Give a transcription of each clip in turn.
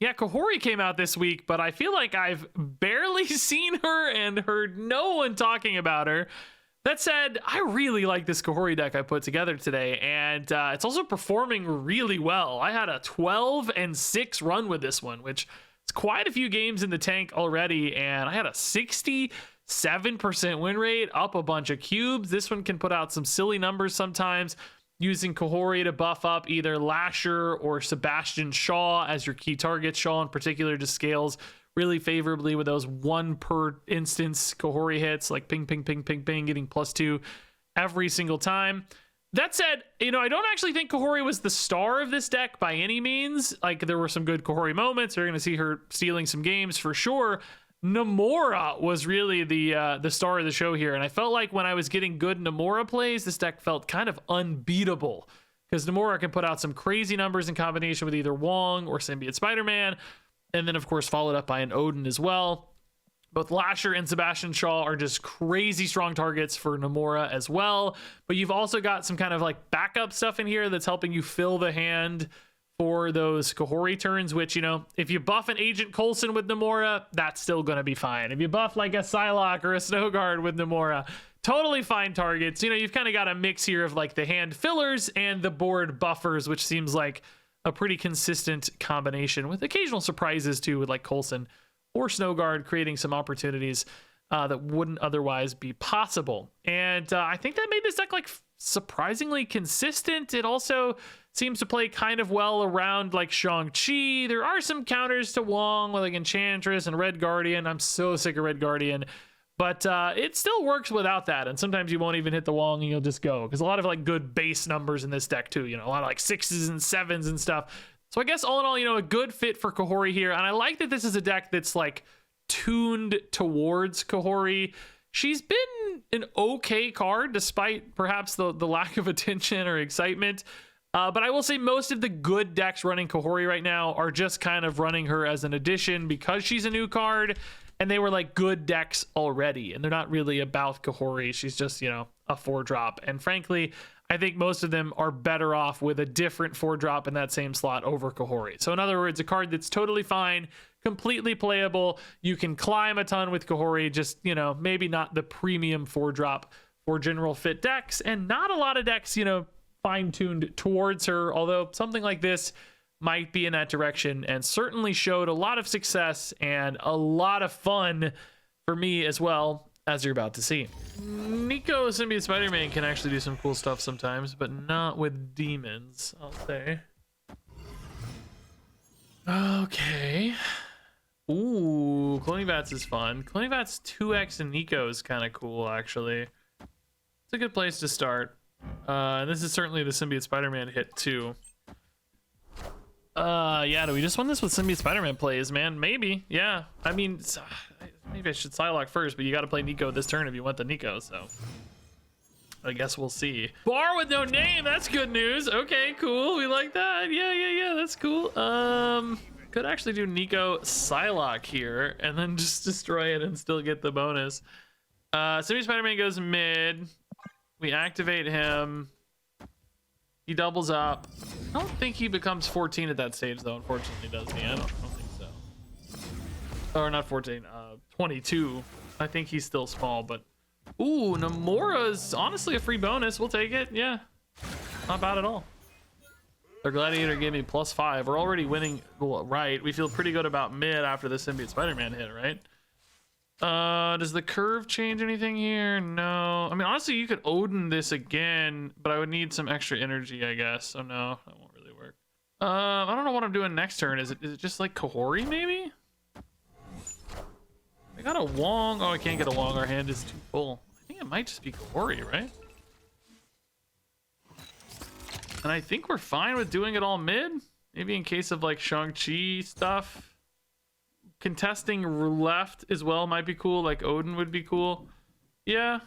Yeah, Kahhori came out this week, but I feel like I've barely seen her and heard no one talking about her. That said, I really like this Kahhori deck I put together today, and it's also performing really well. I had a 12-6 run with this one, which is quite a few games in the tank already, and I had a 67% win rate, up a bunch of cubes. This one can put out some silly numbers sometimes, using Kahhori to buff up either Lasher or Sebastian Shaw as your key targets. Shaw in particular just scales really favorably with those 1 per instance Kahhori hits, like ping, ping, ping, ping, ping, getting +2 every single time. That said, I don't actually think Kahhori was the star of this deck by any means. Like, there were some good Kahhori moments. You're going to see her stealing some games for sure. Namora was really the star of the show here, and I felt like when I was getting good Namora plays, this deck felt kind of unbeatable because Namora can put out some crazy numbers in combination with either Wong or Symbiote Spider-Man, and then of course followed up by an Odin as well. Both Lasher and Sebastian Shaw are just crazy strong targets for Namora as well, but you've also got some kind of like backup stuff in here that's helping you fill the hand for those Kahhori turns, which, if you buff an Agent Coulson with Namora, that's still going to be fine. If you buff like a Psylocke or a Snowguard with Namora, totally fine targets. You've kind of got a mix here of like the hand fillers and the board buffers, which seems like a pretty consistent combination with occasional surprises too, with like Coulson or Snowguard creating some opportunities that wouldn't otherwise be possible. And I think that made this deck like surprisingly consistent. It also seems to play kind of well around like Shang-Chi. There are some counters to Wong with like Enchantress and Red Guardian. I'm so sick of Red Guardian, but it still works without that. And sometimes you won't even hit the Wong and you'll just go, because a lot of like good base numbers in this deck too, a lot of like 6s and 7s and stuff. So I guess all in all, a good fit for Kahhori here. And I like that this is a deck that's like tuned towards Kahhori. She's been an okay card despite perhaps the lack of attention or excitement. But I will say most of the good decks running Kahhori right now are just kind of running her as an addition because she's a new card, and they were like good decks already, and they're not really about Kahhori. She's just, a 4-drop. And frankly, I think most of them are better off with a different 4-drop in that same slot over Kahhori. So in other words, a card that's totally fine, completely playable. You can climb a ton with Kahhori, just, maybe not the premium 4-drop for general fit decks, and not a lot of decks, fine-tuned towards her, although something like this might be in that direction, and certainly showed a lot of success and a lot of fun for me as well, as you're about to see. Nico Symbiote Spider-Man can actually do some cool stuff sometimes, but not with demons, I'll say. Okay. Ooh, Cloning Bats is fun. Cloning Bats 2x and Nico is kind of cool, actually. It's a good place to start. This is certainly the Symbiote Spider-Man hit too. Yeah, do we just win this with Symbiote Spider-Man plays, man? Maybe, yeah. I mean, maybe I should Psylocke first, but you got to play Nico this turn if you want the Nico, so I guess we'll see. Bar with no name, that's good news. Okay, cool, we like that. Yeah, that's cool. Could actually do Nico Psylocke here and then just destroy it and still get the bonus. Symbiote Spider-Man goes mid. We activate him. He doubles up. I don't think he becomes 14 at that stage, though, unfortunately, does he? I don't think so. Or not 14, 22. I think he's still small, but... Ooh, Namora's honestly a free bonus. We'll take it, yeah. Not bad at all. Their Gladiator gave me +5. We're already winning, well, right. We feel pretty good about mid after the Symbiote Spider-Man hit, right? Does the curve change anything here? No. I mean, honestly, you could Odin this again, but I would need some extra energy, I guess. So no, that won't really work. I don't know what I'm doing next turn. Is it just like Kahhori, maybe? I got a Wong. Oh, I can't get a Wong. Our hand is too full. I think it might just be Kahhori, right? And I think we're fine with doing it all mid. Maybe in case of like Shang-Chi stuff. Contesting left as well might be cool, like Odin would be cool. Yeah,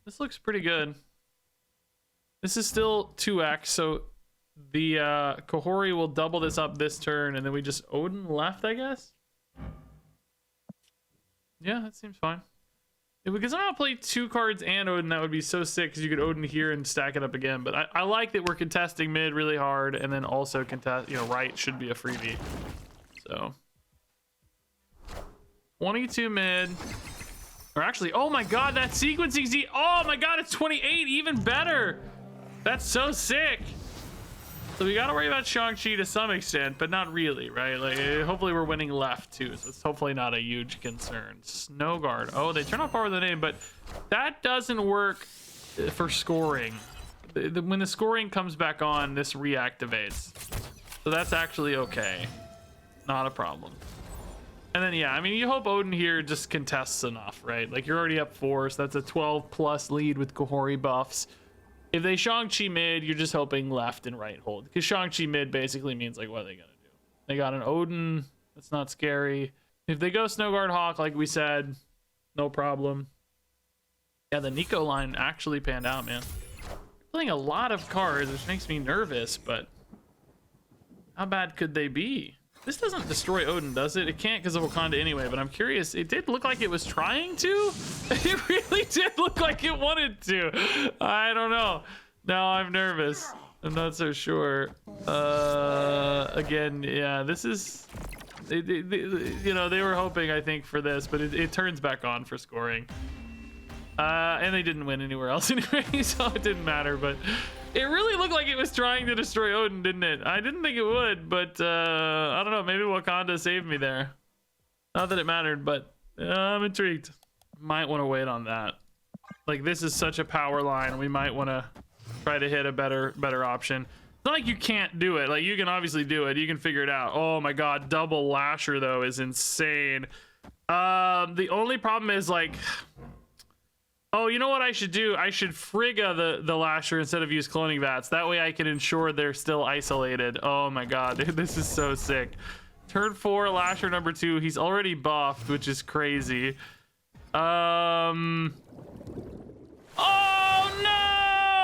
this looks pretty good. This is still 2x, so the Kahhori will double this up this turn, and then we just Odin left, I guess? Yeah, that seems fine. If we could somehow play 2 cards and Odin, that would be so sick, because you could Odin here and stack it up again. But I like that we're contesting mid really hard, and then also contest, right should be a freebie. So 22 mid. Or actually, oh my god, that sequencing Z. Oh my god, it's 28, even better. That's so sick. So we gotta worry about Shang-Chi to some extent, but not really, right? Like, hopefully we're winning left too, so it's hopefully not a huge concern. Snow Guard. Oh, they turn off power with the name, but that doesn't work for scoring. When the scoring comes back on, this reactivates. So that's actually okay. Not a problem. And then, yeah, I mean, you hope Odin here just contests enough, right? Like, you're already up 4, so that's a 12+ lead with Kahhori buffs. If they Shang-Chi mid, you're just hoping left and right hold. Because Shang-Chi mid basically means, like, what are they going to do? They got an Odin. That's not scary. If they go Snowguard Hawk, like we said, no problem. Yeah, the Nico line actually panned out, man. Playing a lot of cards, which makes me nervous, but how bad could they be? This doesn't destroy Odin, does it? It can't because of Wakanda anyway, but I'm curious. It did look like it was trying to. It really did look like it wanted to. I don't know. Now I'm nervous. I'm not so sure. Again, yeah, this is... you know, they were hoping, I think, for this, but it turns back on for scoring. And they didn't win anywhere else anyway, so it didn't matter, but... It really looked like it was trying to destroy Odin, didn't it? I didn't think it would, but I don't know. Maybe Wakanda saved me there. Not that it mattered, but I'm intrigued. Might want to wait on that. Like, this is such a power line. We might want to try to hit a better option. It's not like you can't do it. Like, you can obviously do it. You can figure it out. Oh my god, double Lasher though is insane. The only problem is, like... Oh, you know what I should do? I should Frigga the Lasher instead of use cloning vats. That way I can ensure they're still isolated. Oh my god, dude, this is so sick. Turn 4, Lasher number 2. He's already buffed, which is crazy. Oh no!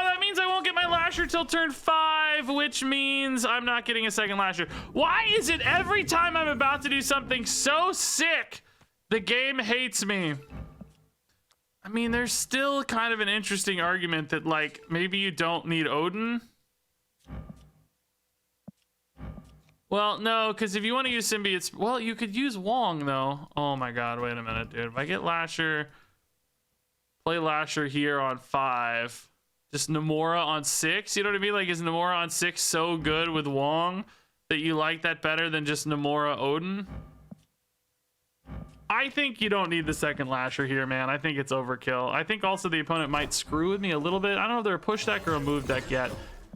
That means I won't get my Lasher till turn 5, which means I'm not getting a second Lasher. Why is it every time I'm about to do something so sick, the game hates me? I mean, there's still kind of an interesting argument that, like, maybe you don't need Odin. Well, no, because if you want to use symbiotes, well, you could use Wong, though. Oh my god, wait a minute, dude. If I get Lasher, play Lasher here on 5, just Namora on 6, you know what I mean? Like, is Namora on 6 so good with Wong that you like that better than just Namora Odin? I think you don't need the second Lasher here, man. I think it's overkill. I think also the opponent might screw with me a little bit. I don't know if they're a push deck or a move deck yet.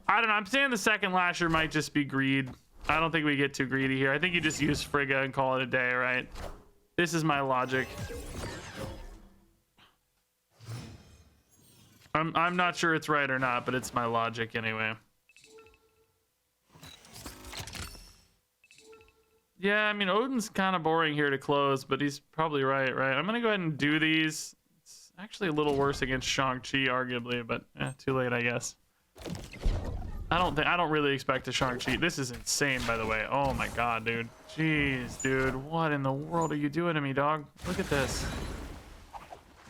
I don't know. I'm saying the second Lasher might just be greed. I don't think we get too greedy here. I think you just use Frigga and call it a day, right? This is my logic. I'm not sure it's right or not, but it's my logic anyway. Yeah, I mean, Odin's kind of boring here to close, but he's probably right? I'm gonna go ahead and do these. It's actually a little worse against Shang-Chi, arguably, but too late, I guess. I don't really expect a Shang-Chi. This is insane, by the way. Oh my god, dude. Jeez, dude. What in the world are you doing to me, dog? Look at this.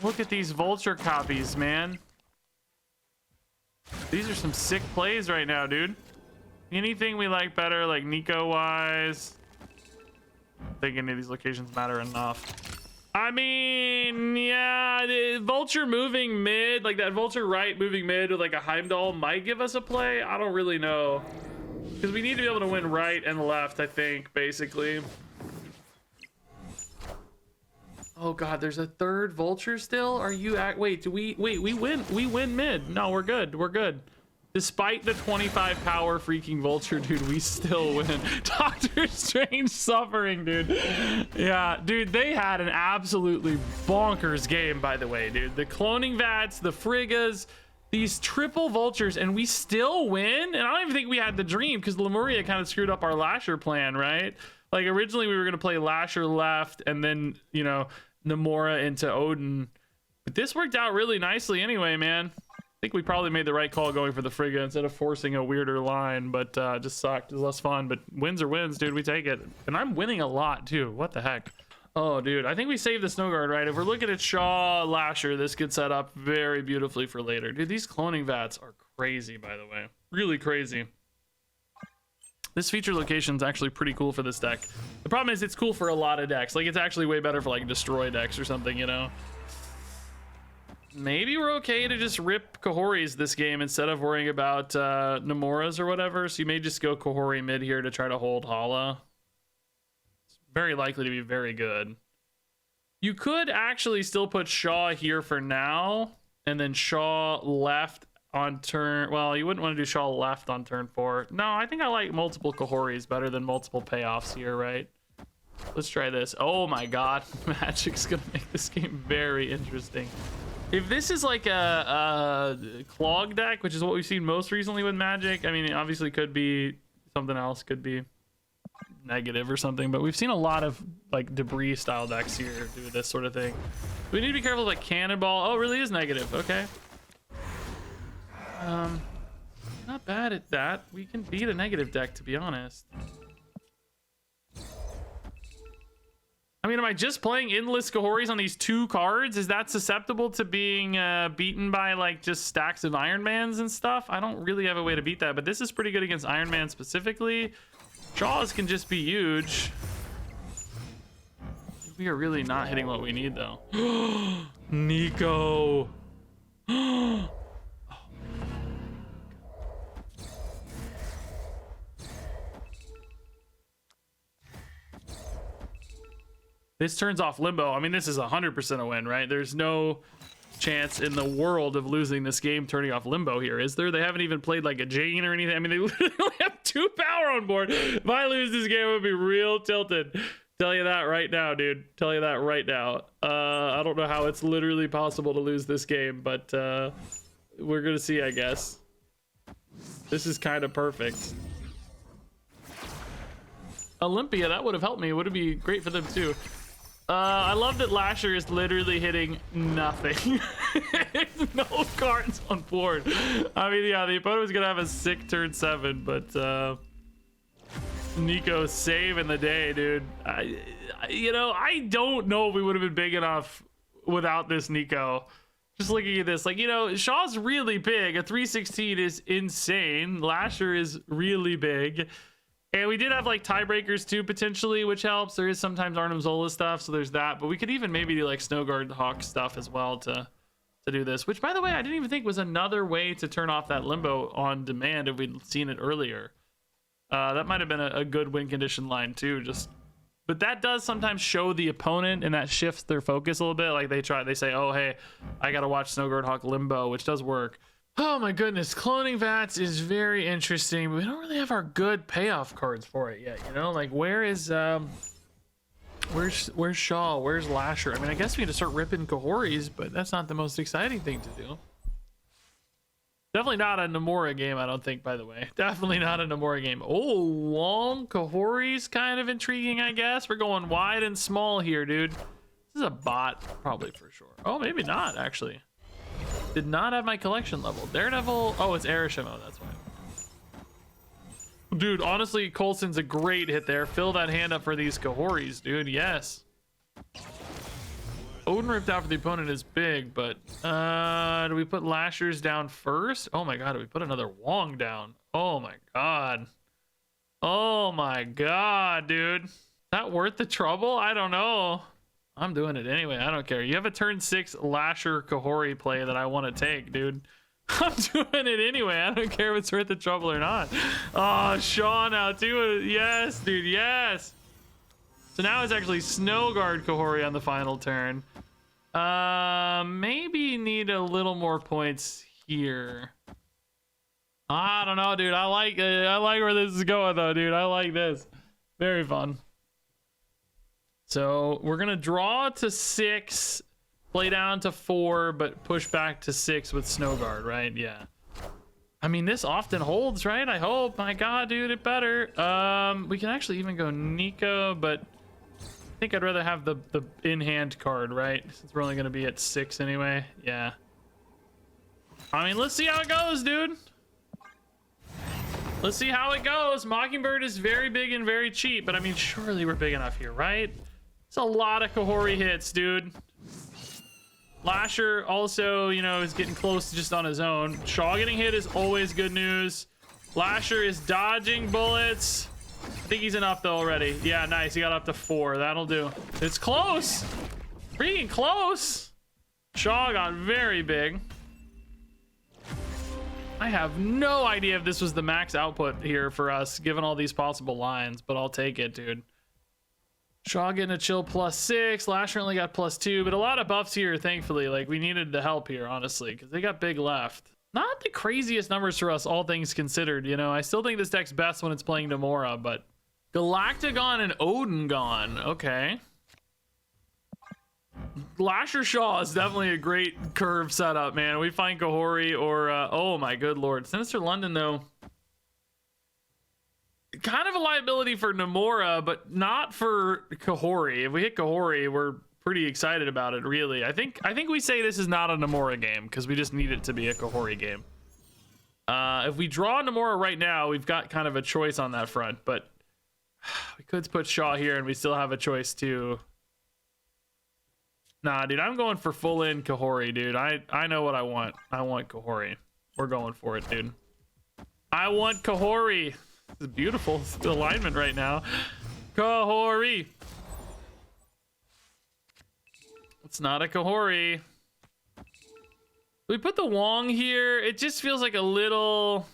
Look at these Vulture copies, man. These are some sick plays right now, dude. Anything we like better, like Nico-wise? I don't think any of these locations matter enough. I mean, yeah, the Vulture moving mid, like that Vulture right moving mid with like a Heimdall might give us a play. I don't really know. Because we need to be able to win right and left, I think, basically. Oh god, there's a third Vulture still? Are you wait, we win mid. No, we're good. Despite the 25 power freaking Vulture, dude, we still win. Doctor Strange suffering, dude. Yeah, dude, they had an absolutely bonkers game, by the way, dude. The cloning vats, the Friggas, these triple Vultures, and we still win? And I don't even think we had the dream, because Lemuria kind of screwed up our Lasher plan, right? Like, originally we were going to play Lasher left, and then, you know, Namora into Odin. But this worked out really nicely anyway, man. I think we probably made the right call going for the Frigga instead of forcing a weirder line, but just sucked. It was less fun, but wins are wins, dude. We take it. And I'm winning a lot, too. What the heck? Oh, dude. I think we saved the Snow Guard, right? If we're looking at Shaw, Lasher, this could set up very beautifully for later. Dude, these cloning vats are crazy, by the way. Really crazy. This feature location is actually pretty cool for this deck. The problem is it's cool for a lot of decks. Like, it's actually way better for like destroy decks or something, you know? Maybe we're okay to just rip Kahhoris this game instead of worrying about Namoras or whatever. So you may just go Kahhori mid here to try to hold Hala. It's very likely to be very good. You could actually still put Shaw here for now, and then Shaw left on turn. Well, you wouldn't want to do Shaw left on turn 4. No, I think I like multiple Kahhoris better than multiple payoffs here, right? Let's try this. Oh my god, Magic's gonna make this game very interesting. If this is like a clog deck, which is what we've seen most recently with Magic, I mean, it obviously could be something else, could be negative or something, but we've seen a lot of like debris style decks here do this sort of thing. We need to be careful with like Cannonball. Oh, it really is negative. Okay. Not bad at that. We can beat a negative deck, to be honest. I mean, am I just playing endless Kahhoris on these 2 cards? Is that susceptible to being beaten by like just stacks of Iron Mans and stuff? I don't really have a way to beat that, but this is pretty good against Iron Man specifically. Jaws can just be huge. We are really not hitting what we need though. Nico. This turns off Limbo. I mean, this is 100% a win, right? There's no chance in the world of losing this game turning off Limbo here, is there? They haven't even played like a Jane or anything. I mean, they literally have 2 power on board. If I lose this game, I would be real tilted. Tell you that right now, dude. Tell you that right now. I don't know how it's literally possible to lose this game, but we're gonna see, I guess. This is kind of perfect. Olympia, that would have helped me. Would it be great for them too? I love that Lasher is literally hitting nothing. No cards on board. I mean, yeah, the opponent was gonna have a sick turn 7, but Nico saving the day, dude. You know, I don't know if we would have been big enough without this Nico. Just looking at this, like, you know, Shaw's really big. A 316 is insane. Lasher is really big. And we did have like tiebreakers too, potentially, which helps. There is sometimes Arnim Zola stuff, so there's that. But we could even maybe do like Snowguard Hawk stuff as well to do this. Which, by the way, I didn't even think was another way to turn off that Limbo on demand if we'd seen it earlier. That might have been a good win condition line too. But that does sometimes show the opponent, and that shifts their focus a little bit. Like they say, oh hey, I gotta watch Snowguard Hawk Limbo, which does work. Oh my goodness, cloning Vats is very interesting, but we don't really have our good payoff cards for it yet, you know? Like, where's Shaw? Where's Lasher? I mean, I guess we need to start ripping Kahhoris, but that's not the most exciting thing to do. Definitely not a Namora game, I don't think, by the way. Definitely not a Namora game. Oh, long Kahhori's kind of intriguing, I guess. We're going wide and small here, dude. This is a bot, probably for sure. Oh, maybe not, actually. Did not have my collection level. Daredevil. Oh, it's Erishimo. That's why. Dude, honestly, Coulson's a great hit there. Fill that hand up for these Kahhoris, dude. Yes. Odin ripped out for the opponent is big, but do we put Lashers down first? Oh my god, do we put another Wong down? Oh my god. Oh my god, dude. Is that worth the trouble? I don't know. I'm doing it anyway. I don't care. You have a turn 6 Lasher Kahhori play that I want to take, dude. I'm doing it anyway. I don't care if it's worth the trouble or not. Oh, Shaw now too. Yes, dude. Yes. So now it's actually Snowguard Kahhori on the final turn. Maybe need a little more points here. I don't know, dude. I like where this is going though, dude. I like this. Very fun. So we're gonna draw to 6, play down to 4, but push back to 6 with Snowguard, right? Yeah. I mean, this often holds, right? I hope. My god, dude, it better. We can actually even go Nico, but I think I'd rather have the in-hand card, right? Since we're only gonna be at 6 anyway. Yeah. I mean, let's see how it goes, dude. Let's see how it goes. Mockingbird is very big and very cheap, but I mean, surely we're big enough here, right? It's a lot of Kahhori hits, dude. Lasher also, you know, is getting close just on his own. Shaw getting hit is always good news. Lasher is dodging bullets. I think he's enough though already. Yeah, nice. He got up to 4. That'll do. It's close. Freaking close. Shaw got very big. I have no idea if this was the max output here for us, given all these possible lines, but I'll take it, dude. Shaw getting a chill +6. Lasher only got +2, but a lot of buffs here, thankfully. Like, we needed the help here, honestly, because they got big left. Not the craziest numbers for us, all things considered, you know. I still think this deck's best when it's playing Namora, but Galactagon and Odin gone. Okay. Lasher Shaw is definitely a great curve setup, man. We find Kahhori or oh my good lord, Sinister London though, kind of a liability for Namora, but not for Kahhori. If we hit Kahhori, we're pretty excited about it, really. I think we say this is not a Namora game because we just need it to be a Kahhori game. If we draw Namora right now, we've got kind of a choice on that front, but we could put Shaw here and we still have a choice too. Nah, dude, I'm going for full in Kahhori, dude. I know what I want. I want Kahhori. We're going for it, dude. I want Kahhori. This is beautiful alignment right now. Kahhori. It's not a Kahhori. We put the Wong here. It just feels like a little...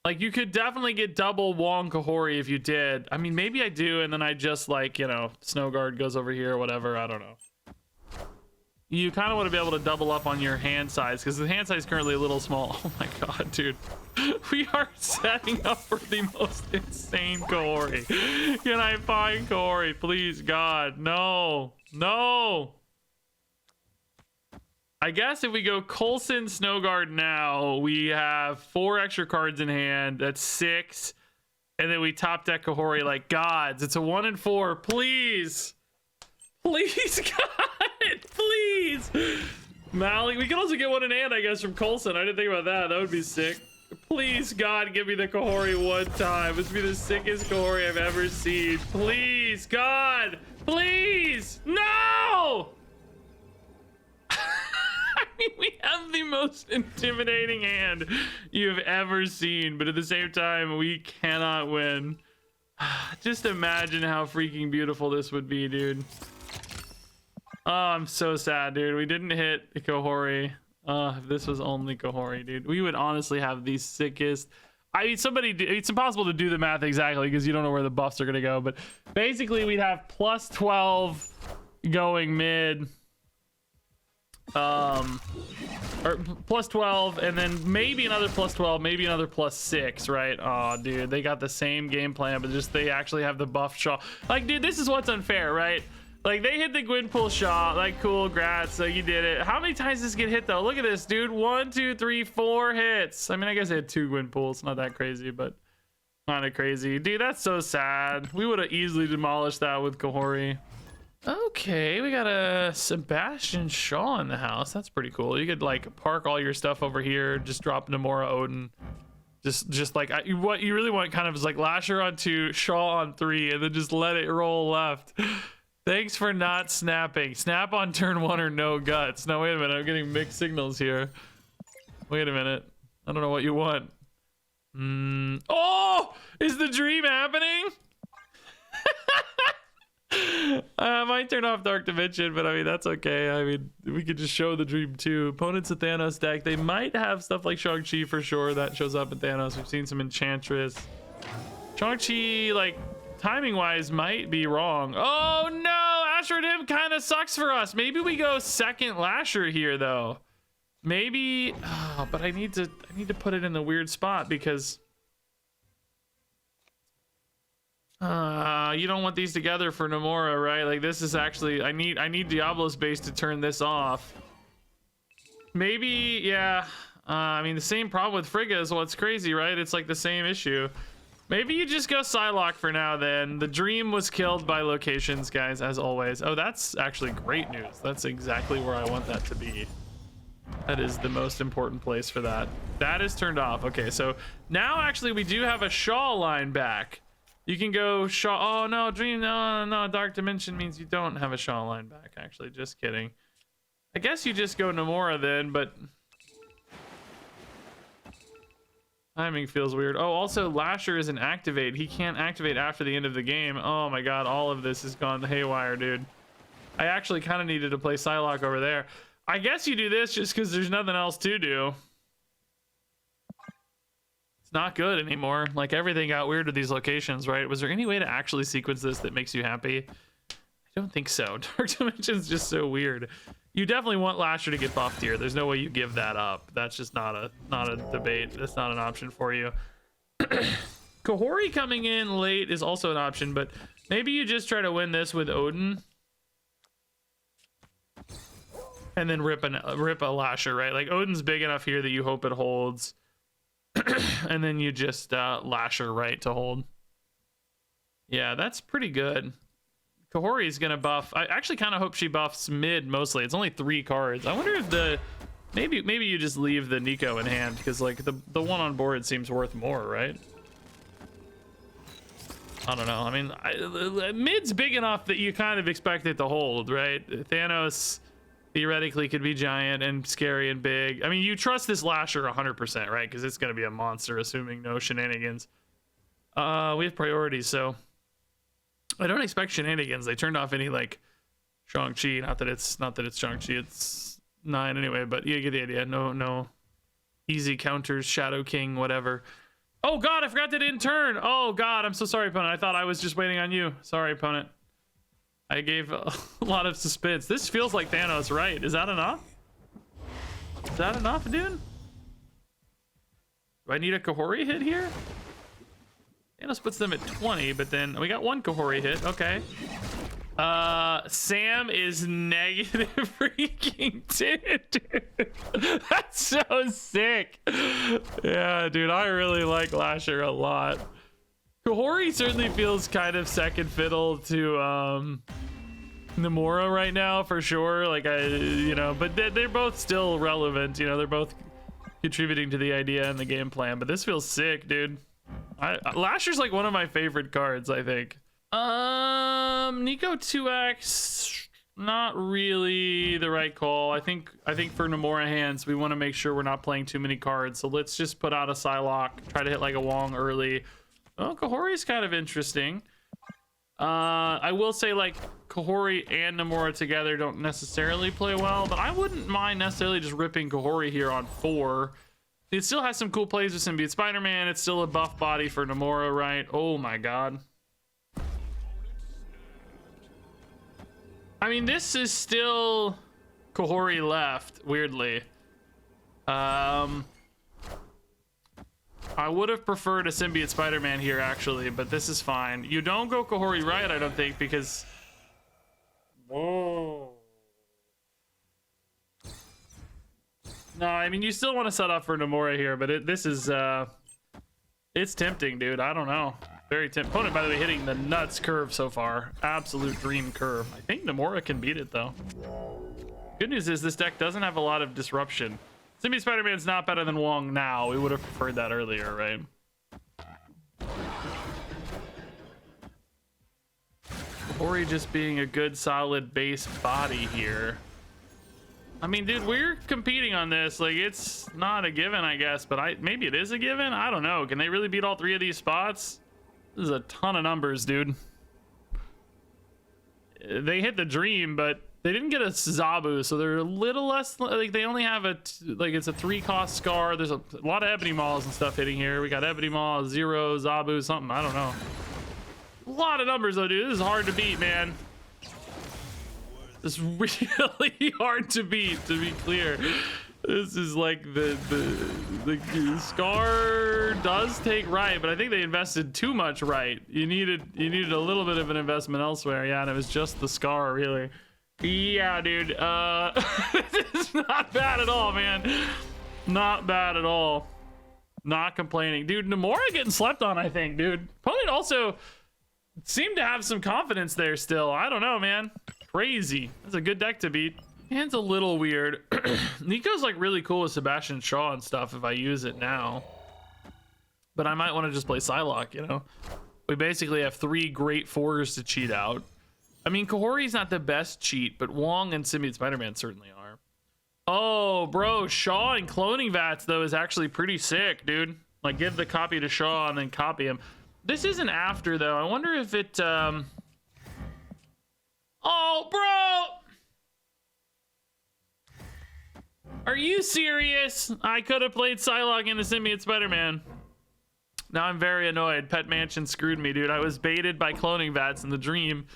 Like, you could definitely get double Wong Kahhori if you did. I mean, maybe I do, and then I just, like, you know, Snow Guard goes over here or whatever. I don't know. You kind of want to be able to double up on your hand size, because the hand size is currently a little small. Oh my god, dude. We are setting up for the most insane Kahhori. Can I find Kahhori? Please, God. No. No. I guess if we go Coulson, Snowguard now, we have 4 extra cards in hand. That's 6. And then we top deck Kahhori like gods. It's a 1 and 4. Please. Please, God. Please. Malik. We can also get 1 in hand, I guess, from Coulson. I didn't think about that. That would be sick. Please, God, give me the Kahhori one time. This would be the sickest Kahhori I've ever seen. Please, God. Please. No! I mean, we have the most intimidating hand you've ever seen, but at the same time, we cannot win. Just imagine how freaking beautiful this would be, dude. Oh, I'm so sad, dude. We didn't hit Kahhori. If this was only Kahhori, dude, we would honestly have the sickest... I mean, it's impossible to do the math exactly because you don't know where the buffs are going to go, but basically we'd have plus 12 going mid. Or plus 12 and then maybe another plus 12, maybe another plus 6, right? Oh, dude, they got the same game plan, but just they actually have the buff shot. Like, dude, this is what's unfair, right? Like, they hit the Gwynpool shot. Like, cool, grats, so you did it. How many times does this get hit though? Look at this, dude. 1, 2, 3, 4 hits. I mean, I guess I had 2 Gwynpools. Not that crazy, but kind of crazy, dude. That's so sad. We would have easily demolished that with Kahhori. Okay, we got a Sebastian Shaw in the house. That's pretty cool. You could like park all your stuff over here, just drop Namora Odin. Just like what you really want kind of is like Lasher on 2, Shaw on 3, and then just let it roll left. Thanks for not snapping. Snap on turn 1 or no guts. No, wait a minute. I'm getting mixed signals here. Wait a minute. I don't know what you want. Oh, is the dream happening? I might turn off Dark Dimension, but I mean, that's okay. I mean, we could just show the dream too. Opponents of Thanos deck, they might have stuff like Shang-Chi for sure. That shows up in Thanos. We've seen some Enchantress. Shang-Chi, like, timing-wise, might be wrong. Oh no! Asher Dim kind of sucks for us. Maybe we go second Lasher here, though. Maybe... Oh, but I need to put it in the weird spot because... you don't want these together for Namora, right? Like, this is actually... I need Diablo Space to turn this off. Maybe, yeah. I mean, the same problem with Frigga is what's crazy, right? It's like the same issue. Maybe you just go Psylocke for now, then. The dream was killed by locations, guys, as always. Oh, that's actually great news. That's exactly where I want that to be. That is the most important place for that. That is turned off. Okay, so now actually we do have a Shaw line back. You can go Shaw. Oh no, Dream. No. Dark Dimension means you don't have a Shaw line back. Actually, just kidding. I guess you just go Namora then, but Timing feels weird. Oh, also Lasher isn't activate. He can't activate after the end of the game. Oh my god, all of this has gone haywire, dude. I actually kind of needed to play Psylocke over there. I guess you do this just because there's nothing else to do. It's not good anymore. Like, everything got weird with these locations, right? Was there any way to actually sequence this that makes you happy? I don't think so. Dark Dimension's just so weird. You definitely want Lasher to get buffed here. There's no way you give that up. That's just not a debate. That's not an option for you. Kahhori coming in late is also an option, but maybe you just try to win this with Odin. And then rip a Lasher, right? Like, Odin's big enough here that you hope it holds. And then you just Lasher right to hold. Yeah, that's pretty good. Kahhori's gonna buff. I actually kind of hope she buffs mid mostly. It's only 3 cards. I wonder if maybe you just leave the Nico in hand, because like the one on board seems worth more, right? I don't know. I mean, mid's big enough that you kind of expect it to hold, right? Thanos theoretically could be giant and scary and big. I mean, you trust this Lasher 100%, right? Because it's going to be a monster, assuming no shenanigans. We have priorities, so I don't expect shenanigans. They turned off any like Shang-Chi. Not that it's Shang-Chi. It's 9 anyway, but you get the idea. No easy counters, Shadow King, whatever. Oh god, I forgot that it didn't turn. Oh god, I'm so sorry, opponent. I thought I was just waiting on you. Sorry, opponent. I gave a lot of suspense. This feels like Thanos, right? Is that enough? Is that enough, dude? Do I need a Kahhori hit here? Thanos puts them at 20, but then we got 1 Kahhori hit. Okay. Sam is negative freaking 10, dude. That's so sick. Yeah, dude, I really like Lasher a lot. Kahhori certainly feels kind of second fiddle to Namora right now, for sure. Like, but they're both still relevant. You know, they're both contributing to the idea and the game plan. But this feels sick, dude. Lasher's like one of my favorite cards, I think. Nico 2x, not really the right call. I think for Namora hands, we want to make sure we're not playing too many cards. So let's just put out a Psylocke, try to hit like a Wong early. Oh, Kahhori's kind of interesting. I will say, like, Kahhori and Namora together don't necessarily play well, but I wouldn't mind necessarily just ripping Kahhori here on 4. It still has some cool plays with Symbiote Spider-Man. It's still a buff body for Namora, right? Oh my god. I mean, this is still Kahhori left, weirdly. I would have preferred a Symbiote Spider-Man here, actually, but this is fine. You don't go Kahhori right, I don't think, because... Whoa. No, I mean, you still want to set up for Namora here, but this is, it's tempting, dude. I don't know. Very tempting. Opponent, by the way, hitting the nuts curve so far. Absolute dream curve. I think Namora can beat it, though. Good news is this deck doesn't have a lot of disruption. Symbiote Spider-Man's not better than Wong now. We would have preferred that earlier, right? Kahhori just being a good, solid base body here. I mean, dude, we're competing on this. Like, it's not a given, I guess, but maybe it is a given. I don't know. Can they really beat all 3 of these spots? This is a ton of numbers, dude. They hit the dream, but they didn't get a Zabu, so they're a little less, like, they only have it's a 3-cost Scar. There's a lot of Ebony Maws and stuff hitting here. We got Ebony Maw, Zero, Zabu, something, I don't know. A lot of numbers though, dude. This is hard to beat, man. This is really hard to beat, to be clear. This is like the Scar does take right, but I think they invested too much right. You needed a little bit of an investment elsewhere. Yeah, and it was just the Scar, really. Yeah, dude. It's not bad at all, man. Not bad at all. Not complaining. Dude, Namora getting slept on, I think, dude. Opponent also seemed to have some confidence there still. I don't know, man. Crazy. That's a good deck to beat. Hand's a little weird. Nico's like really cool with Sebastian Shaw and stuff if I use it now. But I might want to just play Psylocke, you know? We basically have 3 great 4s to cheat out. I mean, Kahhori's not the best cheat, but Wong and Symbiote Spider-Man certainly are. Oh, bro, Shaw and Cloning Vats, though, is actually pretty sick, dude. Like give the copy to Shaw and then copy him. This isn't after though. I wonder if it oh bro, are you serious? I could have played Psylocke in the Symbiote Spider-Man. Now I'm very annoyed. Pet Mansion screwed me, dude. I was baited by cloning vats in the dream.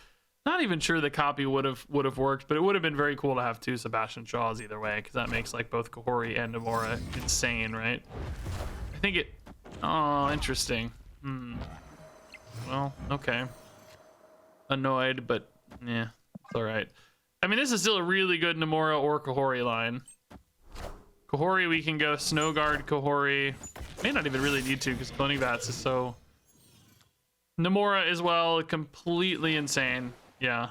Not even sure the copy would have worked, but it would have been very cool to have 2 Sebastian Shaws either way, because that makes like both Kahhori and Namora insane, right? I think it. Oh, interesting. Well, okay. Annoyed, but yeah, it's all right. I mean, this is still a really good Namora or Kahhori line. Kahhori, we can go Snow Guard Kahhori. May not even really need to because cloning vats is so. Namora as well, completely insane. Yeah.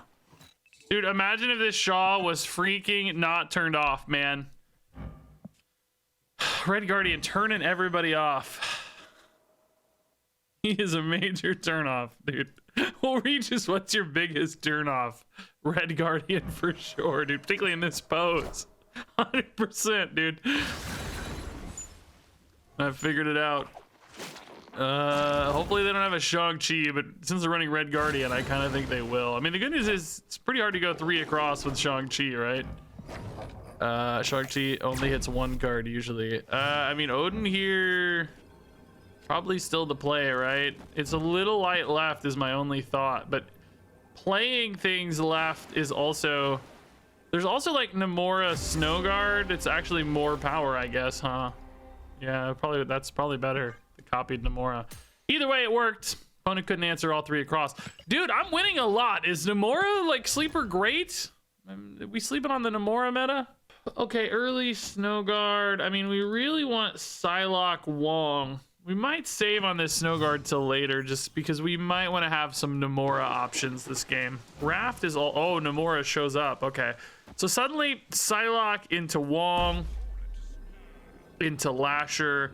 Dude, imagine if this Shaw was freaking not turned off, man. Red Guardian turning everybody off. He is a major turnoff, dude. Well, Regis, what's your biggest turnoff? Red Guardian for sure, dude. Particularly in this pose. 100%, dude. I've figured it out. Hopefully they don't have a Shang-Chi, but since they're running Red Guardian, I kind of think they will. I mean, the good news is it's pretty hard to go 3 across with Shang-Chi, right? Shang-Chi only hits 1 card usually. I mean, Odin here, probably still the play, right? It's a little light left is my only thought, but playing things left is also, there's also like Namora Snow Guard. It's actually more power, I guess, huh? Yeah, probably that's probably better. The copied Namora. Either way, it worked. Opponent couldn't answer all 3 across. Dude, I'm winning a lot. Is Namora like sleeper great? Are we sleeping on the Namora meta? Okay, early Snow Guard. I mean, we really want Psylocke Wong. We might save on this Snow Guard till later just because we might want to have some Namora options this game. Raft is all. Oh, Namora shows up. Okay. So suddenly Psylocke into Wong, into Lasher.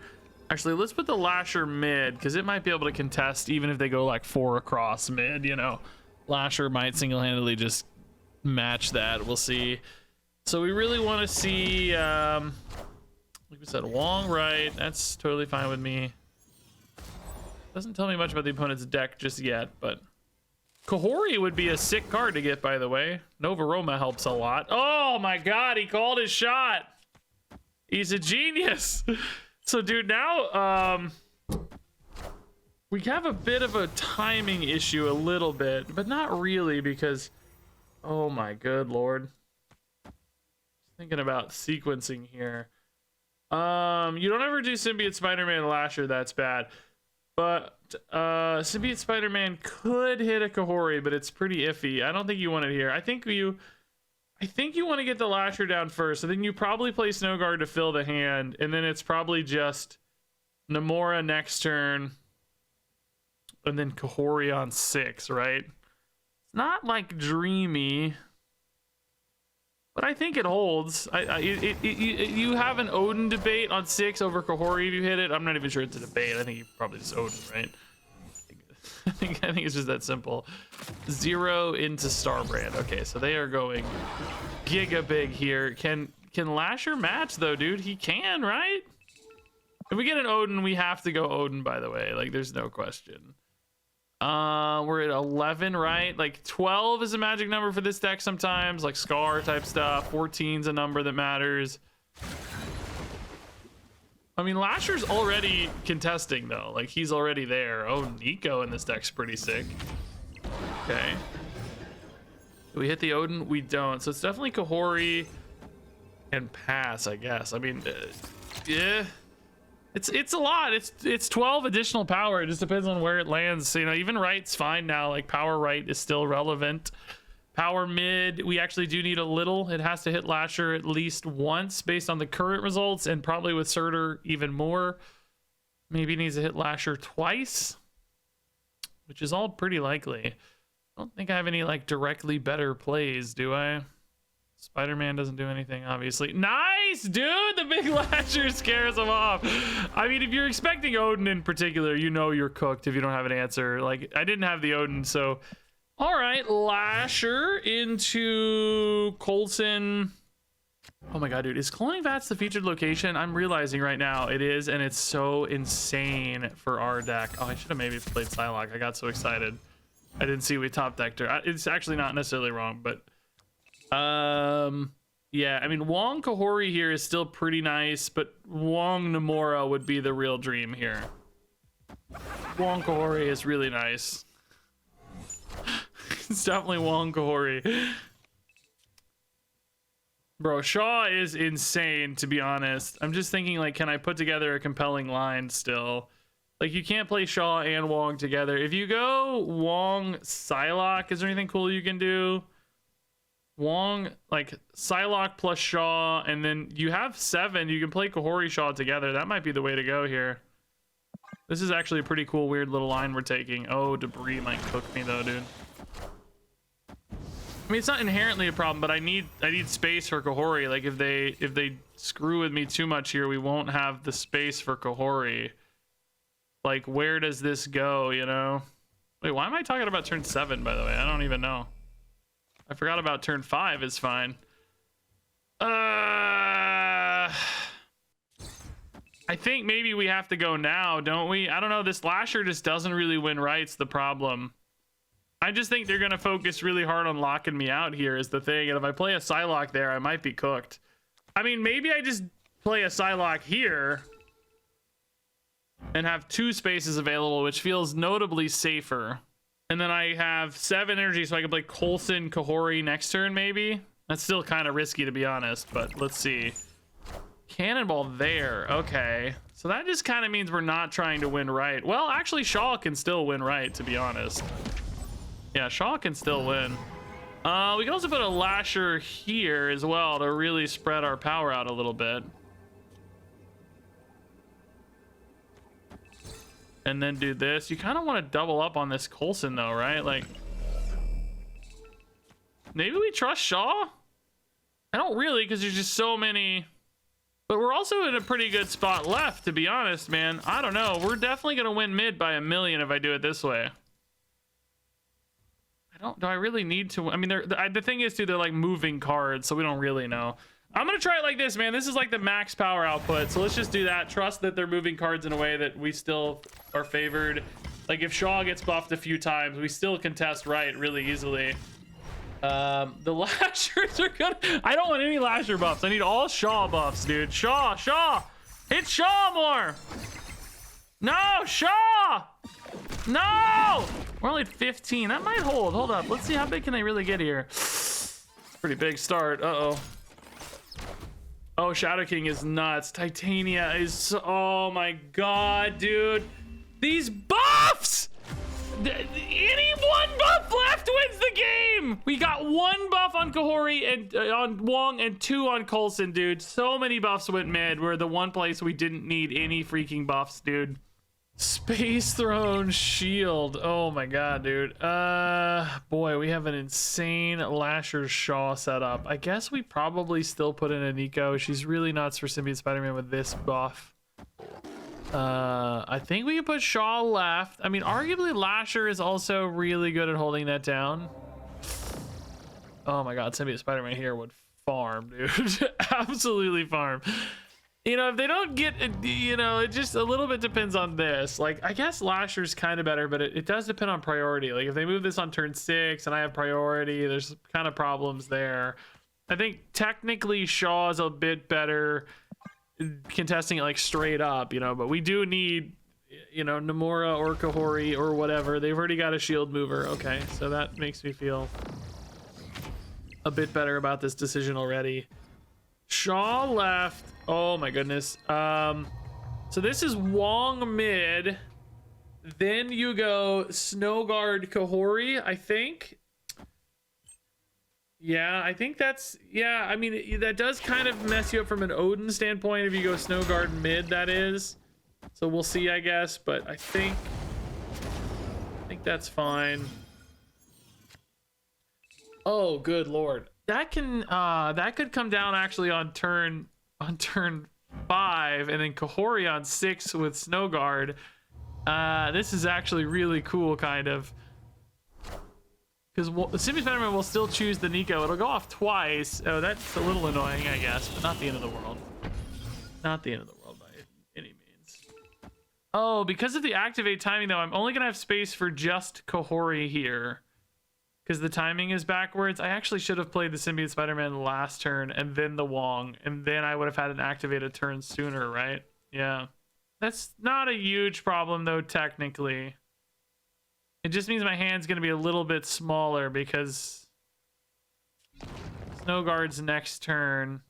Actually, let's put the Lasher mid because it might be able to contest even if they go like 4 across mid, you know. Lasher might single-handedly just match that. We'll see. So we really want to see, like we said, Wong right. That's totally fine with me. Doesn't tell me much about the opponent's deck just yet, but Kahhori would be a sick card to get, by the way. Nova Roma helps a lot. Oh my god, he called his shot. He's a genius. So, dude, now we have a bit of a timing issue a little bit, but not really because, oh my good lord. Thinking about sequencing here. You don't ever do Symbiote Spider-Man Lasher, that's bad. But Symbiote Spider-Man could hit a Kahhori, but it's pretty iffy. I don't think you want it here. I think you want to get the Lasher down first. So then you probably play Snow Guard to fill the hand, and then it's probably just Namora next turn, and then Kahhori on 6, right? It's not like dreamy, but I think it holds. You have an Odin debate on 6 over Kahhori if you hit it. I'm not even sure it's a debate. I think you probably just Odin, right? I think it's just that simple. 0 into Starbrand. Okay, so they are going giga big here. Can Lasher match though, dude? He can, right? If we get an Odin, we have to go Odin, by the way. Like, there's no question. We're at 11, right? Like 12 is a magic number for this deck sometimes, like Scar type stuff. 14's a number that matters. I mean, Lasher's already contesting though. Like, he's already there. Oh, Nico in this deck's pretty sick. Okay. Do we hit the Odin? We don't. So it's definitely Kahhori and pass, I guess. I mean, yeah. It's a lot. It's 12 additional power. It just depends on where it lands. So, you know, even right's fine now. Like, power right is still relevant. Power mid, we actually do need a little. It has to hit Lasher at least once based on the current results, and probably with Surtur even more. Maybe it needs to hit Lasher twice, which is all pretty likely. I don't think I have any like directly better plays, do I? Spider-Man doesn't do anything, obviously. Nice, dude! The big Lasher scares him off. I mean, if you're expecting Odin in particular, you know you're cooked if you don't have an answer. Like, I didn't have the Odin, so... All right, Lasher into Coulson. Oh my god, dude, is Cloning Vats the featured location? I'm realizing right now it is, and it's so insane for our deck. Oh, I should have maybe played Psylocke. I got so excited. I didn't see we top decked her. It's actually not necessarily wrong, but yeah, I mean, Wong Kahhori here is still pretty nice, but Wong Namora would be the real dream here. Wong Kahhori is really nice. It's definitely Wong Kahhori. Bro, Shaw is insane, to be honest. I'm just thinking, like, can I put together a compelling line still? Like, you can't play Shaw and Wong together. If you go Wong Psylocke, is there anything cool you can do? Wong, like, Psylocke plus Shaw, and then you have 7. You can play Kahhori Shaw together. That might be the way to go here. This is actually a pretty cool, weird little line we're taking. Oh, debris might cook me, though, dude. I mean, it's not inherently a problem, but I need space for Kahhori. Like, if they screw with me too much here, we won't have the space for Kahhori. Like, where does this go, you know? Wait, why am I talking about turn 7, by the way? I don't even know. I forgot about turn 5 is fine. I think maybe we have to go now, don't we? I don't know. This Lasher just doesn't really win right's the problem. I just think they're going to focus really hard on locking me out here is the thing. And if I play a Psylocke there, I might be cooked. I mean, maybe I just play a Psylocke here and have 2 spaces available, which feels notably safer. And then I have 7 energy, so I can play Coulson, Kahhori next turn, maybe. That's still kind of risky, to be honest, but let's see. Cannonball there. Okay. So that just kind of means we're not trying to win right. Well, actually, Shaw can still win right, to be honest. Yeah, Shaw can still win. We can also put a Lasher here as well to really spread our power out a little bit. And then do this. You kind of want to double up on this Coulson, though, right? Like, maybe we trust Shaw? I don't really, because there's just so many. But we're also in a pretty good spot left, to be honest, man. I don't know. We're definitely going to win mid by 1,000,000 if I do it this way. Do I really need to? I mean, the thing is, too, they're like moving cards, so we don't really know. I'm going to try it like this, man. This is like the max power output. So let's just do that. Trust that they're moving cards in a way that we still are favored. Like if Shaw gets buffed a few times, we still contest right really easily. The Lashers are good. I don't want any Lasher buffs. I need all Shaw buffs, dude. Shaw. Hit Shaw more. No, Shaw. No. We're only at 15. That might hold. Hold up. Let's see how big can they really get here. Pretty big start. Uh-oh. Oh, Shadow King is nuts. Titania is... Oh, my God, dude. These buffs! Any one buff left wins the game! We got 1 buff on Kahhori and on Wong and 2 on Coulson, dude. So many buffs went mid. We're the one place we didn't need any freaking buffs, dude. Space Throne Shield. Oh my god, dude. Boy, we have an insane Lasher Shaw setup. I guess we probably still put in a Nico. She's really nuts for Symbiote Spider-Man with this buff. I think we can put Shaw left. I mean, arguably Lasher is also really good at holding that down. Oh my god, Symbiote Spider-Man here would farm, dude. Absolutely farm. You know, if they don't get, you know, it just a little bit depends on this. Like, I guess Lasher's kind of better, but it does depend on priority. Like, if they move this on turn 6 and I have priority, there's kind of problems there. I think technically Shaw's a bit better contesting it, like, straight up, you know, but we do need, you know, Namora or Kahhori or whatever. They've already got a shield mover. Okay, so that makes me feel a bit better about this decision already. Shaw left. Oh my goodness. So this is Wong mid. Then you go Snowguard Kahhori, I think. Yeah, I think that's, yeah, I mean, that does kind of mess you up from an Odin standpoint if you go Snowguard mid, that is. So we'll see, I guess, but I think that's fine. Oh, good lord. That could come down actually on turn 5 and then Kahhori on 6 with Snowguard. This is actually really cool, kind of, Because Symbiote Spider-Man will still choose the Nico. It'll go off twice. Oh, that's a little annoying, I guess, but not the end of the world. Not the end of the world by any means. Oh, because of the activate timing, though, I'm only going to have space for just Kahhori here. Because the timing is backwards. I actually should have played the Symbiote Spider-Man last turn and then the Wong. And then I would have had an activated turn sooner, right? Yeah. That's not a huge problem, though, technically. It just means my hand's going to be a little bit smaller because Snow Guard's next turn.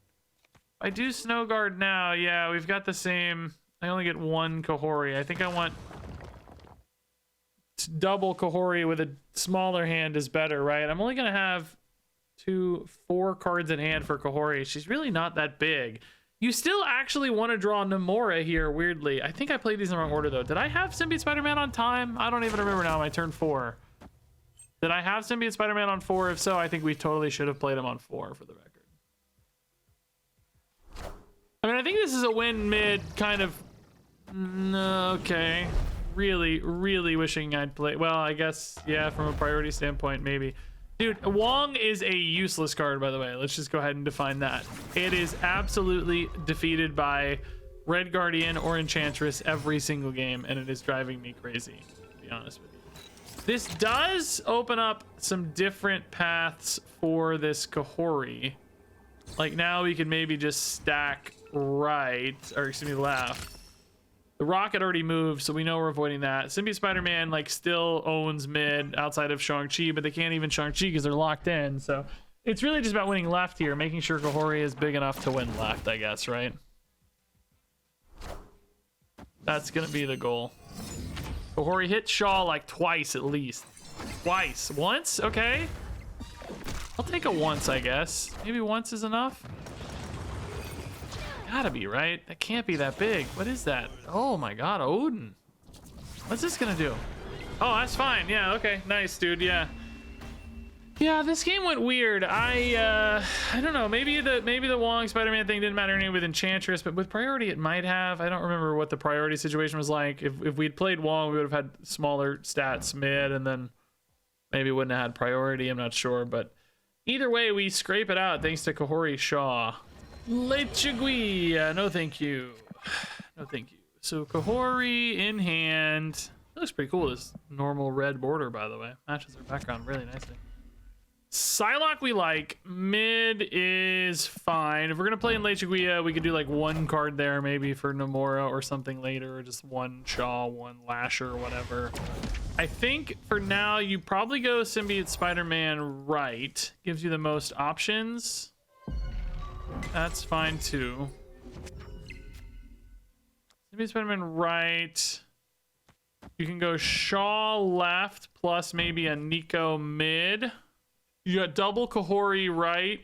If I do Snow Guard now, yeah, we've got the same. I only get one Kahhori. I think I want double Kahhori with a smaller hand is better, right? I'm only going to have 4 cards in hand for Kahhori. She's really not that big. You still actually want to draw Namora here, weirdly. I think I played these in the wrong order, though. Did I have Symbiote Spider-Man on time? I don't even remember now. My turn 4. Did I have Symbiote Spider-Man on 4? If so, I think we totally should have played him on 4 for the record. I mean, I think this is a win mid kind of... Okay. Really, really wishing I'd play... Well, I guess, yeah, from a priority standpoint, maybe. Dude, Wong is a useless card, by the way. Let's just go ahead and define that. It is absolutely defeated by Red Guardian or Enchantress every single game, and it is driving me crazy, to be honest with you. This does open up some different paths for this Kahhori. Like, now we can maybe just stack right, or excuse me, left. The rocket already moved, so we know we're avoiding that. Symbiote Spider-Man, like, still owns mid outside of Shang-Chi, but they can't even Shang-Chi because they're locked in. So it's really just about winning left here, making sure Kahhori is big enough to win left, I guess, right? That's going to be the goal. Kahhori hit Shaw, like, twice at least. Twice. Once? Okay. I'll take a once, I guess. Maybe once is enough. Gotta be, right? That can't be that big. What is that? Oh my god, Odin. What's this gonna do? Oh, that's fine. Yeah, okay. Nice, dude. Yeah. Yeah, this game went weird. I don't know. Maybe the Wong Spider-Man thing didn't matter anyway with Enchantress, but with priority it might have. I don't remember what the priority situation was like. If we'd played Wong, we would have had smaller stats mid, and then maybe wouldn't have had priority. I'm not sure, but either way, we scrape it out thanks to Kahhori Shaw. Lechigui, no thank you. No thank you. So Kahhori in hand. It looks pretty cool, this normal red border, by the way. Matches our background really nicely. Psylocke we like. Mid is fine. If we're gonna play in Lechiguia, we could do like one card there maybe for Namora or something later, or just one Shaw, one Lasher, whatever. I think for now you probably go Symbiote Spider-Man right. Gives you the most options. That's fine too. Symbiote Spider-Man right. You can go Shaw left plus maybe a Nico mid. You got double Kahhori right.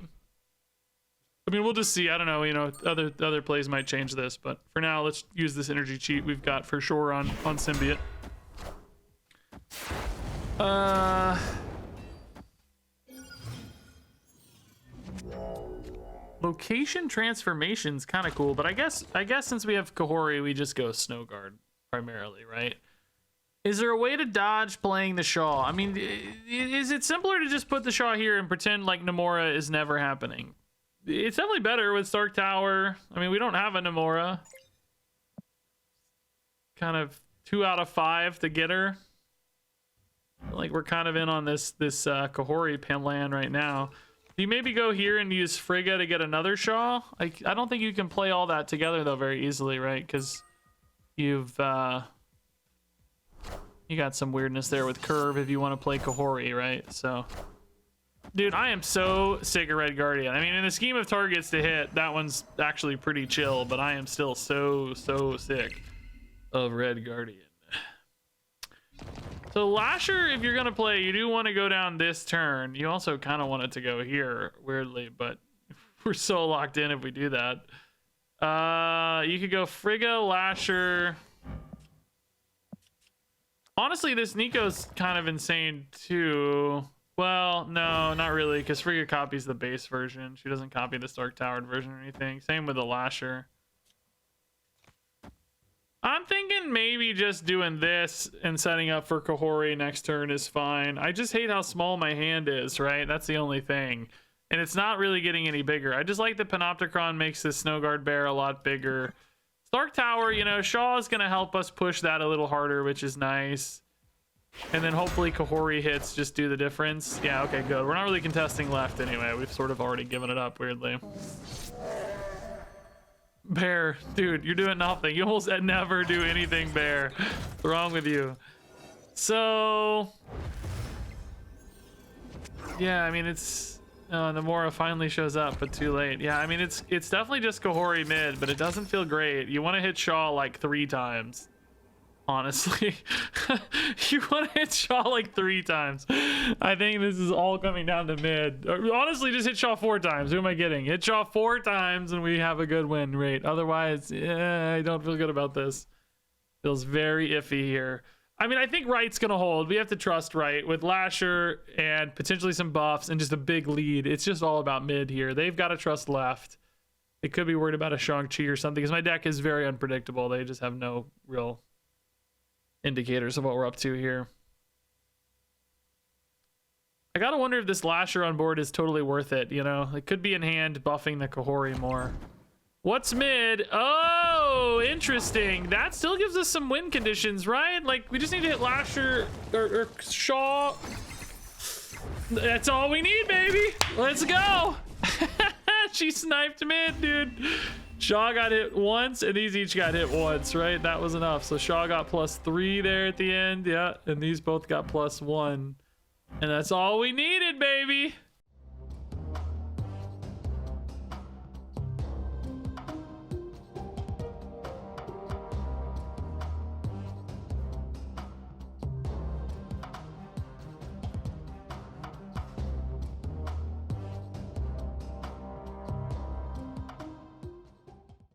I mean, we'll just see. I don't know. You know, other plays might change this, but for now, let's use this energy cheat we've got for sure on Symbiote. Location transformation's kind of cool, but I guess since we have Kahhori, we just go Snow Guard primarily, right? Is there a way to dodge playing the Shaw? I mean, is it simpler to just put the Shaw here and pretend like Namora is never happening? It's definitely better with Stark Tower. I mean, we don't have a Namora. Kind of 2 out of 5 to get her. Like we're kind of in on this Kahhori plan right now. Do you maybe go here and use Frigga to get another Shaw? I don't think you can play all that together though very easily, right? Because you've you got some weirdness there with Curve if you want to play Kahhori, right? So, dude, I am so sick of Red Guardian. I mean, in the scheme of targets to hit, that one's actually pretty chill, but I am still so sick of Red Guardian. So Lasher, if you're gonna play, you do want to go down this turn. You also kind of want it to go here, weirdly, but we're so locked in if we do that. You could go Frigga, Lasher. Honestly, this Nico's kind of insane too. Well, no, not really, because Frigga copies the base version. She doesn't copy the Stark Towered version or anything. Same with the Lasher. I'm thinking maybe just doing this and setting up for Kahhori next turn is fine. I just hate how small my hand is, right? That's the only thing. And it's not really getting any bigger. I just like the Panopticon makes this Snow Guard Bear a lot bigger. Stark Tower, you know, Shaw is going to help us push that a little harder, which is nice. And then hopefully Kahhori hits just do the difference. Yeah, okay, good. We're not really contesting left anyway. We've sort of already given it up, weirdly. Bear, dude, you're doing nothing. You almost never do anything, Bear. What's wrong with you? So... yeah, I mean, it's... Namora finally shows up, but too late. Yeah, I mean, it's definitely just Kahhori mid, but it doesn't feel great. You want to hit Shaw like 3 times. Honestly. You want to hit Shaw like 3 times. I think this is all coming down to mid. Honestly, just hit Shaw 4 times. Who am I kidding? Hit Shaw 4 times and we have a good win rate. Otherwise, I don't feel good about this. Feels very iffy here. I mean, I think Right's gonna hold. We have to trust Right with Lasher and potentially some buffs and just a big lead. It's just all about mid here. They've got to trust left. They could be worried about a Shang-Chi or something because my deck is very unpredictable. They just have no real indicators of what we're up to here. I gotta wonder if this Lasher on board is totally worth it, you know? It could be in hand buffing the Kahhori more. What's mid? Oh, interesting. That still gives us some win conditions, right? Like, we just need to hit Lasher or Shaw. That's all we need, baby. Let's go. She sniped mid, dude. Shaw got hit once, and these each got hit once, right? That was enough. So Shaw got +3 there at the end, yeah. And these both got +1. And that's all we needed, baby.